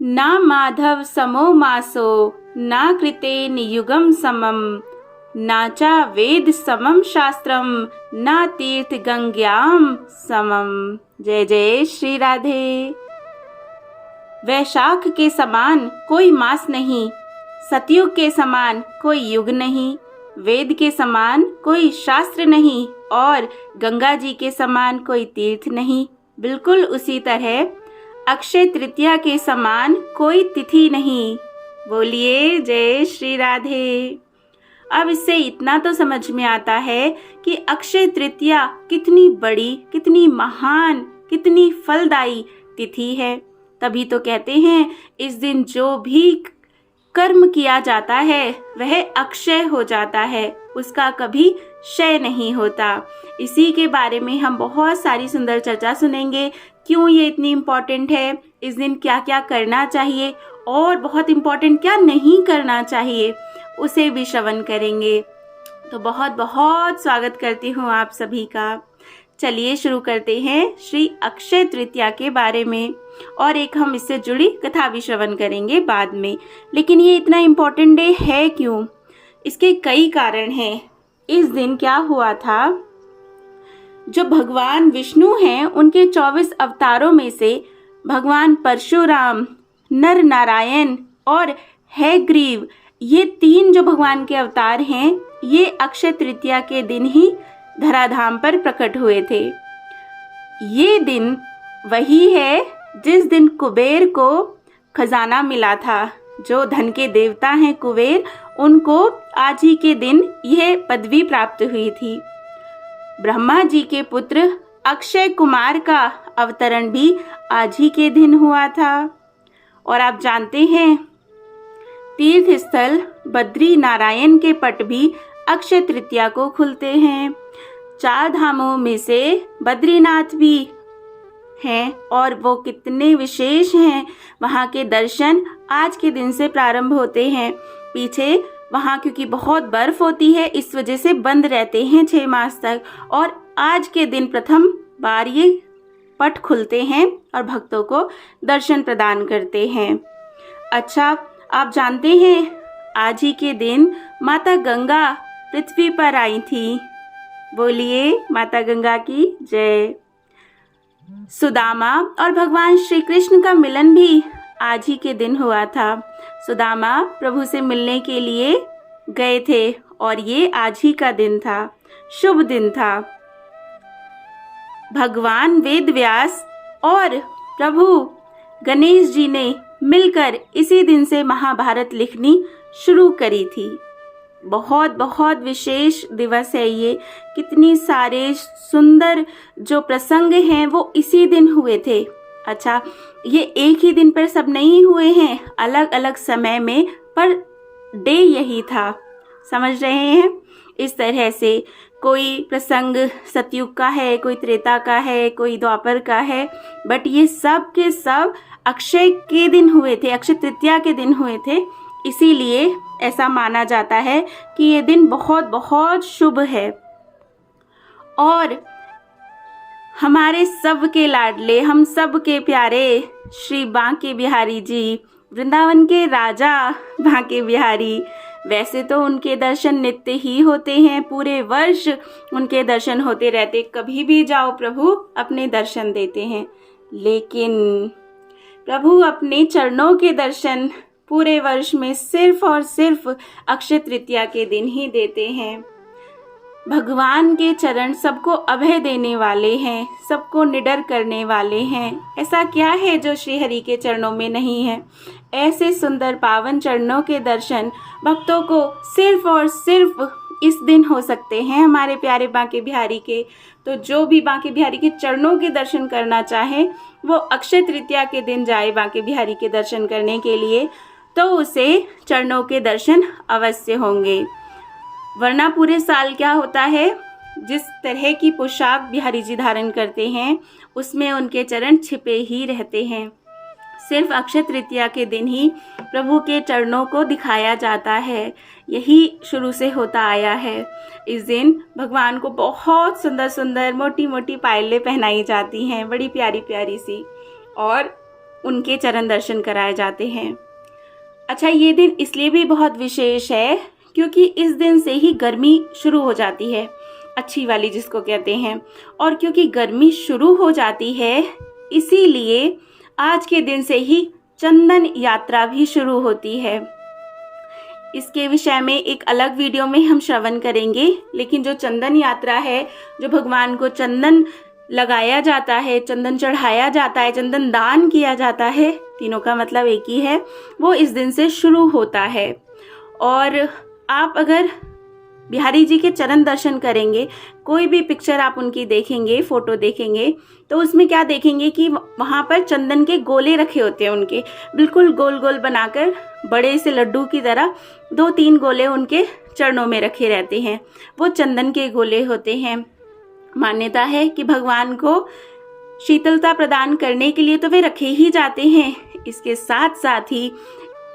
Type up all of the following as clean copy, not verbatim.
ना माधव समो मासो ना कृते नियुगम समम ना चा वेद समम शास्त्रम ना तीर्थ गंग्याम समम। जय जय श्री राधे। वैशाख के समान कोई मास नहीं, सतयुग के समान कोई युग नहीं, वेद के समान कोई शास्त्र नहीं और गंगा जी के समान कोई तीर्थ नहीं। बिल्कुल उसी तरह अक्षय तृतीया के समान कोई तिथि नहीं। बोलिए जय श्री राधे। अब इससे इतना तो समझ में आता है कि अक्षय तृतीया कितनी बड़ी, कितनी महान, कितनी फलदायी तिथि है। तभी तो कहते हैं इस दिन जो भी कर्म किया जाता है वह अक्षय हो जाता है, उसका कभी क्षय नहीं होता। इसी के बारे में हम बहुत सारी सुंदर चर्चा सुनेंगे। क्यों ये इतनी इम्पोर्टेंट है, इस दिन क्या क्या करना चाहिए और बहुत इम्पोर्टेंट क्या नहीं करना चाहिए, उसे भी श्रवण करेंगे। तो बहुत बहुत स्वागत करती हूँ आप सभी का। चलिए शुरू करते हैं श्री अक्षय तृतीया के बारे में, और एक हम इससे जुड़ी कथा भी श्रवण करेंगे बाद में। लेकिन ये इतना इम्पोर्टेंट डे है क्यों? इसके कई कारण हैं। इस दिन क्या हुआ था, जो भगवान विष्णु हैं उनके 24 अवतारों में से भगवान परशुराम, नर नारायण और हैग्रीव, ये 3 जो भगवान के अवतार हैं, ये अक्षय तृतीया के दिन ही धराधाम पर प्रकट हुए थे। ये दिन वही है जिस दिन कुबेर को खजाना मिला था। जो धन के देवता हैं कुबेर, उनको आज ही के दिन यह पदवी प्राप्त हुई थी। ब्रह्मा जी के पुत्र अक्षय कुमार का अवतरण भी आज ही के दिन हुआ था। और आप जानते हैं तीर्थ स्थल बद्री नारायण के पट भी अक्षय तृतीया को खुलते हैं। 4 धामों में से बद्रीनाथ भी हैं और वो कितने विशेष हैं। वहाँ के दर्शन आज के दिन से प्रारंभ होते हैं। पीछे वहाँ क्योंकि बहुत बर्फ होती है, इस वजह से बंद रहते हैं 6 मास तक, और आज के दिन प्रथम बार ये पट खुलते हैं और भक्तों को दर्शन प्रदान करते हैं। अच्छा, आप जानते हैं आज ही के दिन माता गंगा पृथ्वी पर आई थी। बोलिए माता गंगा की जय। सुदामा और भगवान श्री कृष्ण का मिलन भी आज ही के दिन हुआ था। सुदामा प्रभु से मिलने के लिए गए थे और ये आज ही का दिन था, शुभ दिन था। भगवान वेद व्यास और प्रभु गणेश जी ने मिलकर इसी दिन से महाभारत लिखनी शुरू करी थी। बहुत बहुत विशेष दिवस है ये। कितनी सारे सुंदर जो प्रसंग हैं वो इसी दिन हुए थे। अच्छा, ये एक ही दिन पर सब नहीं हुए हैं, अलग अलग समय में, पर डे यही था। समझ रहे हैं? इस तरह से कोई प्रसंग सतयुग का है, कोई त्रेता का है, कोई द्वापर का है, बट ये सब के सब अक्षय के दिन हुए थे, अक्षय तृतीया के दिन हुए थे। इसीलिए ऐसा माना जाता है कि ये दिन बहुत बहुत शुभ है। और हमारे सब के लाडले, हम सब के प्यारे श्री बांके बिहारी जी, वृंदावन के राजा बांके बिहारी, वैसे तो उनके दर्शन नित्य ही होते हैं, पूरे वर्ष उनके दर्शन होते रहते, कभी भी जाओ प्रभु अपने दर्शन देते हैं। लेकिन प्रभु अपने चरणों के दर्शन पूरे वर्ष में सिर्फ और सिर्फ अक्षय तृतीया के दिन ही देते हैं। भगवान के चरण सबको अभय देने वाले हैं, सबको निडर करने वाले हैं। ऐसा क्या है जो श्री हरि के चरणों में नहीं है? ऐसे सुंदर पावन चरणों के दर्शन भक्तों को सिर्फ और सिर्फ इस दिन हो सकते हैं, हमारे प्यारे बांके बिहारी के। तो जो भी बांके बिहारी के चरणों के दर्शन करना चाहे वो अक्षय तृतीया के दिन जाए बांके बिहारी के दर्शन करने के लिए, तो उसे चरणों के दर्शन अवश्य होंगे। वरना पूरे साल क्या होता है, जिस तरह की पोशाक बिहारी जी धारण करते हैं उसमें उनके चरण छिपे ही रहते हैं। सिर्फ अक्षय तृतीया के दिन ही प्रभु के चरणों को दिखाया जाता है। यही शुरू से होता आया है। इस दिन भगवान को बहुत सुंदर सुंदर मोटी मोटी पायलें पहनाई जाती हैं, बड़ी प्यारी प्यारी सी। और उनके चरण दर्शन कराए जाते हैं। अच्छा, ये दिन इसलिए भी बहुत विशेष है क्योंकि इस दिन से ही गर्मी शुरू हो जाती है, अच्छी वाली जिसको कहते हैं। और क्योंकि गर्मी शुरू हो जाती है इसीलिए आज के दिन से ही चंदन यात्रा भी शुरू होती है। इसके विषय में एक अलग वीडियो में हम श्रवण करेंगे, लेकिन जो चंदन यात्रा है, जो भगवान को चंदन लगाया जाता है, चंदन चढ़ाया जाता है, चंदन दान किया जाता है, तीनों का मतलब एक ही है, वो इस दिन से शुरू होता है। और आप अगर बिहारी जी के चरण दर्शन करेंगे, कोई भी पिक्चर आप उनकी देखेंगे, फोटो देखेंगे, तो उसमें क्या देखेंगे कि वहाँ पर चंदन के गोले रखे होते हैं उनके, बिल्कुल गोल गोल बनाकर, बड़े से लड्डू की तरह 2-3 गोले उनके चरणों में रखे रहते हैं। वो चंदन के गोले होते हैं। मान्यता है कि भगवान को शीतलता प्रदान करने के लिए तो वे रखे ही जाते हैं। इसके साथ साथ ही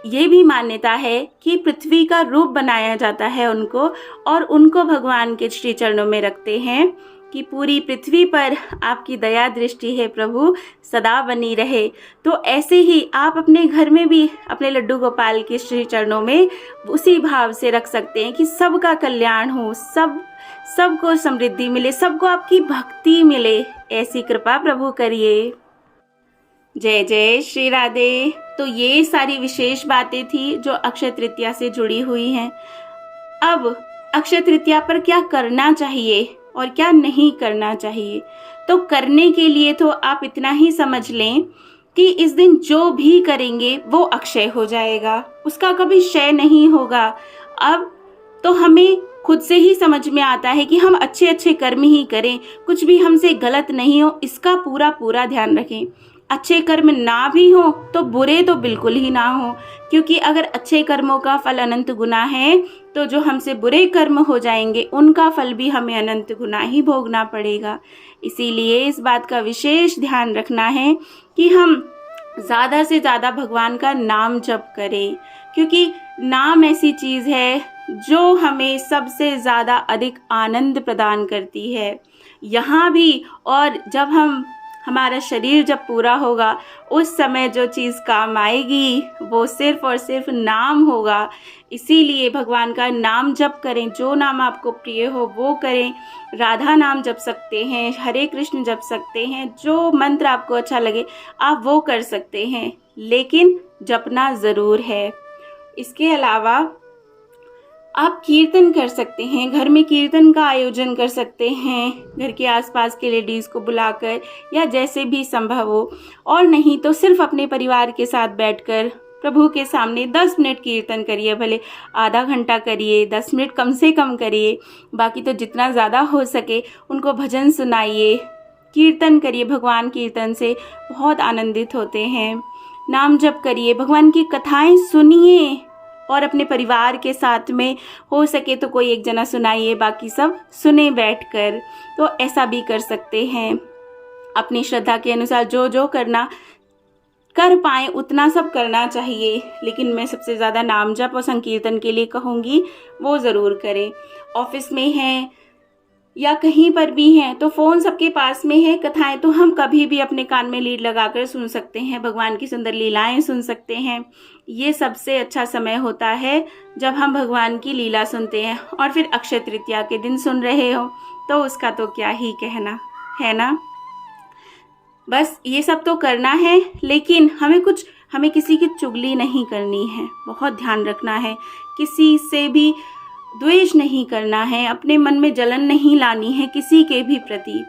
ये भी मान्यता है कि पृथ्वी का रूप बनाया जाता है उनको, और उनको भगवान के श्री चरणों में रखते हैं कि पूरी पृथ्वी पर आपकी दया दृष्टि है प्रभु, सदा बनी रहे। तो ऐसे ही आप अपने घर में भी अपने लड्डू गोपाल के श्री चरणों में उसी भाव से रख सकते हैं कि सबका कल्याण हो, सबको समृद्धि मिले, सबको आपकी भक्ति मिले, ऐसी कृपा प्रभु करिए। जय जय श्री राधे। तो ये सारी विशेष बातें थी जो अक्षय तृतीया से जुड़ी हुई हैं। अब अक्षय तृतीया पर क्या करना चाहिए और क्या नहीं करना चाहिए, तो करने के लिए तो आप इतना ही समझ लें कि इस दिन जो भी करेंगे वो अक्षय हो जाएगा, उसका कभी क्षय नहीं होगा। अब तो हमें खुद से ही समझ में आता है कि हम अच्छे अच्छे कर्म ही करें, कुछ भी हमसे गलत नहीं हो, इसका पूरा ध्यान रखें। अच्छे कर्म ना भी हो तो बुरे तो बिल्कुल ही ना हो, क्योंकि अगर अच्छे कर्मों का फल अनंत गुना है तो जो हमसे बुरे कर्म हो जाएंगे उनका फल भी हमें अनंत गुना ही भोगना पड़ेगा। इसीलिए इस बात का विशेष ध्यान रखना है कि हम ज़्यादा से ज़्यादा भगवान का नाम जप करें, क्योंकि नाम ऐसी चीज़ है जो हमें सबसे ज़्यादा अधिक आनंद प्रदान करती है यहाँ भी, और जब हमारा शरीर जब पूरा होगा उस समय जो चीज़ काम आएगी वो सिर्फ और सिर्फ नाम होगा। इसीलिए भगवान का नाम जप करें, जो नाम आपको प्रिय हो वो करें। राधा नाम जप सकते हैं, हरे कृष्ण जप सकते हैं, जो मंत्र आपको अच्छा लगे आप वो कर सकते हैं, लेकिन जपना ज़रूर है। इसके अलावा आप कीर्तन कर सकते हैं, घर में कीर्तन का आयोजन कर सकते हैं, घर के आसपास के लेडीज़ को बुलाकर या जैसे भी संभव हो, और नहीं तो सिर्फ अपने परिवार के साथ बैठकर प्रभु के सामने 10 मिनट कीर्तन करिए, भले आधा घंटा करिए, 10 मिनट कम से कम करिए, बाकी तो जितना ज़्यादा हो सके उनको भजन सुनाइए, कीर्तन करिए। भगवान कीर्तन से बहुत आनंदित होते हैं। नाम जप करिए, भगवान की कथाएं सुनिए, और अपने परिवार के साथ में हो सके तो कोई एक जना सुनाइए, बाकी सब सुने बैठकर। तो ऐसा भी कर सकते हैं। अपनी श्रद्धा के अनुसार जो जो करना कर पाएँ उतना सब करना चाहिए, लेकिन मैं सबसे ज़्यादा नाम जप और संकीर्तन के लिए कहूँगी वो ज़रूर करें। ऑफिस में हैं या कहीं पर भी हैं तो फ़ोन सबके पास में है, कथाएं तो हम कभी भी अपने कान में लीड लगाकर सुन सकते हैं, भगवान की सुंदर लीलाएं सुन सकते हैं। ये सबसे अच्छा समय होता है जब हम भगवान की लीला सुनते हैं, और फिर अक्षय तृतीया के दिन सुन रहे हो तो उसका तो क्या ही कहना है ना। बस ये सब तो करना है, लेकिन हमें किसी की चुगली नहीं करनी है, बहुत ध्यान रखना है। किसी से भी द्वेष नहीं करना है, अपने मन में जलन नहीं लानी है किसी के भी प्रति,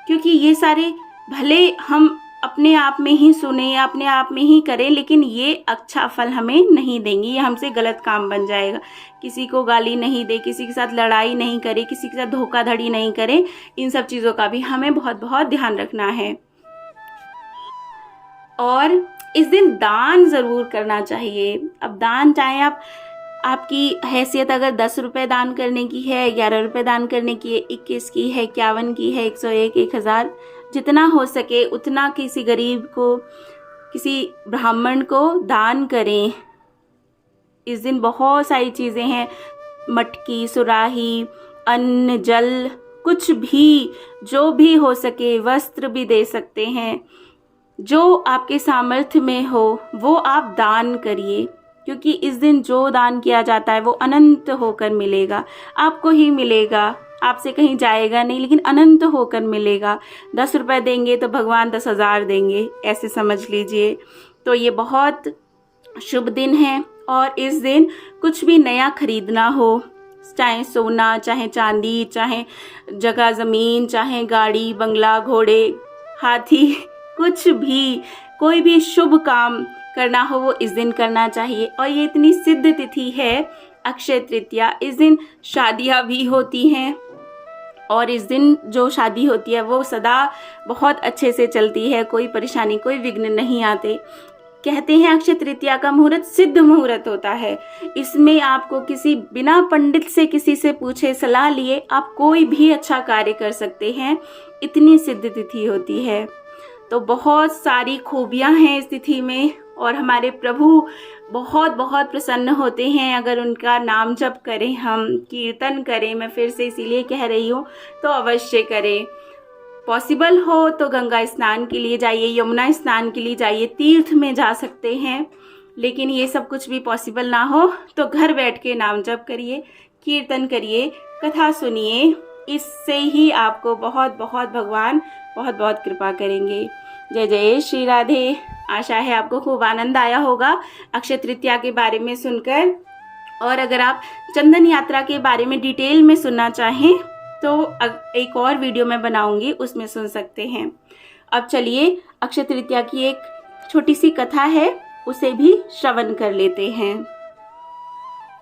क्योंकि ये सारे भले हम अपने आप में ही सुने या अपने आप में ही करें, लेकिन ये अच्छा फल हमें नहीं देंगे, ये हमसे गलत काम बन जाएगा। किसी को गाली नहीं दे, किसी के साथ लड़ाई नहीं करे, किसी के साथ धोखाधड़ी नहीं करे, इन सब चीज़ों का भी हमें बहुत बहुत ध्यान रखना है। और इस दिन दान ज़रूर करना चाहिए। अब दान चाहे आपकी हैसियत अगर 10 रुपये दान करने की है, 11 रुपये दान करने की है, 21 की है, 51 की है, 101, 1000, जितना हो सके उतना किसी गरीब को, किसी ब्राह्मण को दान करें। इस दिन बहुत सारी चीज़ें हैं, मटकी, सुराही, अन्न, जल, कुछ भी जो भी हो सके, वस्त्र भी दे सकते हैं। जो आपके सामर्थ्य में हो वो आप दान करिए, क्योंकि इस दिन जो दान किया जाता है वो अनंत होकर मिलेगा, आपको ही मिलेगा, आपसे कहीं जाएगा नहीं, लेकिन अनंत होकर मिलेगा। 10 रुपये देंगे तो भगवान 10,000 देंगे, ऐसे समझ लीजिए। तो ये बहुत शुभ दिन है, और इस दिन कुछ भी नया खरीदना हो, चाहे सोना, चाहे चांदी, चाहे जगह ज़मीन, चाहे गाड़ी बंगला घोड़े हाथी, कुछ भी, कोई भी शुभ काम करना हो वो इस दिन करना चाहिए। और ये इतनी सिद्ध तिथि है अक्षय तृतीया, इस दिन शादियाँ भी होती हैं, और इस दिन जो शादी होती है वो सदा बहुत अच्छे से चलती है, कोई परेशानी कोई विघ्न नहीं आते। कहते हैं अक्षय तृतीया का मुहूर्त सिद्ध मुहूर्त होता है, इसमें आपको किसी बिना पंडित से किसी से पूछे सलाह लिए आप कोई भी अच्छा कार्य कर सकते हैं, इतनी सिद्ध तिथि होती है। तो बहुत सारी खूबियां हैं इस तिथि में, और हमारे प्रभु बहुत बहुत प्रसन्न होते हैं अगर उनका नाम जप करें, हम कीर्तन करें। मैं फिर से इसीलिए कह रही हूँ, तो अवश्य करें। पॉसिबल हो तो गंगा स्नान के लिए जाइए, यमुना स्नान के लिए जाइए, तीर्थ में जा सकते हैं। लेकिन ये सब कुछ भी पॉसिबल ना हो तो घर बैठ के नाम जप करिए, कीर्तन करिए, कथा सुनिए, इससे ही आपको बहुत बहुत भगवान बहुत बहुत कृपा करेंगे। जय जय श्री राधे। आशा है आपको खूब आनंद आया होगा अक्षय तृतीया के बारे में सुनकर, और अगर आप चंदन यात्रा के बारे में डिटेल में सुनना चाहें तो एक और वीडियो मैं बनाऊंगी, उसमें सुन सकते हैं। अब चलिए अक्षय तृतीया की एक छोटी सी कथा है, उसे भी श्रवण कर लेते हैं।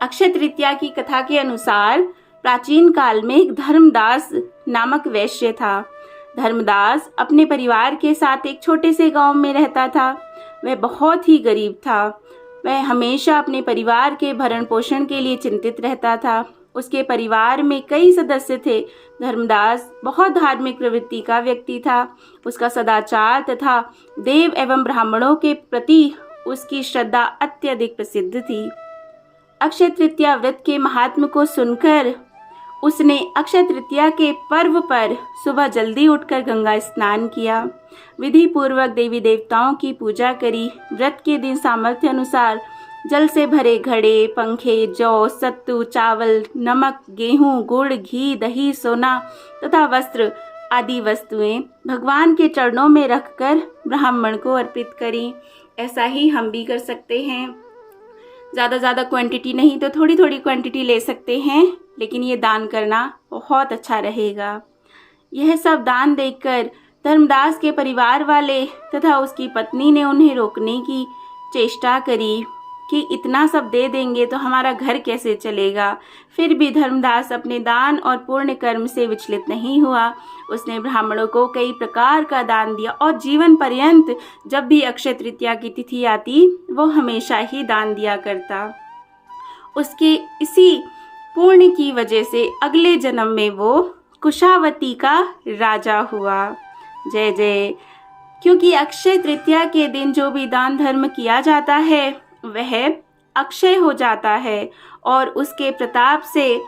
अक्षय तृतीया की कथा के अनुसार प्राचीन काल में एक धर्मदास नामक वैश्य था। धर्मदास अपने परिवार के साथ एक छोटे से गांव में रहता था। वह बहुत ही गरीब था। वह हमेशा अपने परिवार के भरण पोषण के लिए चिंतित रहता था। उसके परिवार में कई सदस्य थे। धर्मदास बहुत धार्मिक प्रवृत्ति का व्यक्ति था। उसका सदाचार तथा देव एवं ब्राह्मणों के प्रति उसकी श्रद्धा अत्यधिक प्रसिद्ध थी। अक्षय तृतीया व्रत के महात्म को सुनकर उसने अक्षय तृतीया के पर्व पर सुबह जल्दी उठकर गंगा स्नान किया, विधि पूर्वक देवी देवताओं की पूजा करी। व्रत के दिन सामर्थ्य अनुसार जल से भरे घड़े, पंखे, जौ, सत्तू, चावल, नमक, गेहूं, गुड़, घी, दही, सोना तथा वस्त्र आदि वस्तुएं भगवान के चरणों में रखकर ब्राह्मण को अर्पित करी। ऐसा ही हम भी कर सकते हैं। ज़्यादा क्वांटिटी नहीं तो थोड़ी थोड़ी क्वांटिटी ले सकते हैं, लेकिन ये दान करना बहुत अच्छा रहेगा। यह सब दान देखकर धर्मदास के परिवार वाले तथा उसकी पत्नी ने उन्हें रोकने की चेष्टा करी कि इतना सब दे देंगे तो हमारा घर कैसे चलेगा। फिर भी धर्मदास अपने दान और पुण्य कर्म से विचलित नहीं हुआ। उसने ब्राह्मणों को कई प्रकार का दान दिया और जीवन पर्यंत जब भी अक्षय तृतीया की तिथि आती वो हमेशा ही दान दिया करता। उसके इसी पुण्य की वजह से अगले जन्म में वो कुशावती का राजा हुआ। जय जय। क्योंकि अक्षय तृतीया के दिन जो भी दान धर्म किया जाता है वह अक्षय हो जाता है, और उसके प्रताप से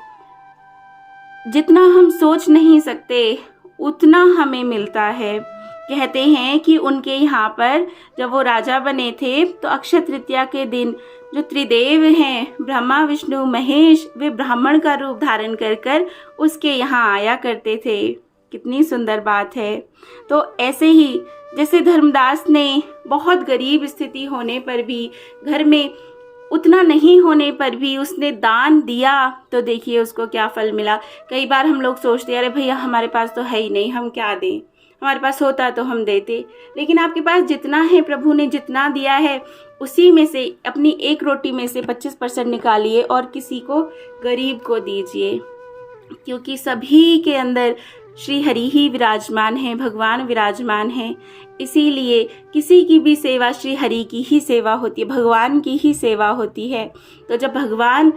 जितना हम सोच नहीं सकते उतना हमें मिलता है। कहते हैं कि उनके यहाँ पर जब वो राजा बने थे तो अक्षय तृतीया के दिन जो त्रिदेव हैं ब्रह्मा विष्णु महेश, वे ब्राह्मण का रूप धारण कर कर उसके यहाँ आया करते थे। कितनी सुंदर बात है। तो ऐसे ही जैसे धर्मदास ने बहुत गरीब स्थिति होने पर भी, घर में उतना नहीं होने पर भी उसने दान दिया, तो देखिए उसको क्या फल मिला। कई बार हम लोग सोचते हैं अरे भैया हमारे पास तो है ही नहीं, हम क्या दें, हमारे पास होता तो हम देते। लेकिन आपके पास जितना है, प्रभु ने जितना दिया है उसी में से अपनी एक रोटी में से 25% निकालिए और किसी को गरीब को दीजिए, क्योंकि सभी के अंदर श्री हरि ही विराजमान है, भगवान विराजमान है। इसीलिए किसी की भी सेवा श्री हरि की ही सेवा होती है, भगवान की ही सेवा होती है। तो जब भगवान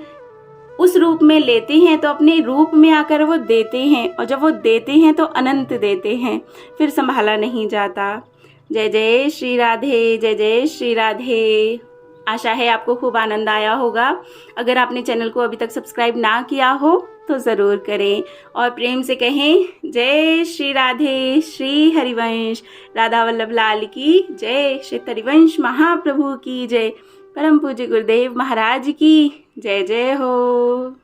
उस रूप में लेते हैं तो अपने रूप में आकर वो देते हैं, और जब वो देते हैं तो अनंत देते हैं, फिर संभाला नहीं जाता। जय जय श्री राधे, जय जय श्री राधे। आशा है आपको खूब आनंद आया होगा। अगर आपने चैनल को अभी तक सब्सक्राइब ना किया हो तो ज़रूर करें और प्रेम से कहें जय श्री राधे श्री हरिवंश राधा वल्लभ लाल की जय, श्री हरिवंश महाप्रभु की जय, परम पूज्य गुरुदेव महाराज की जय जय हो।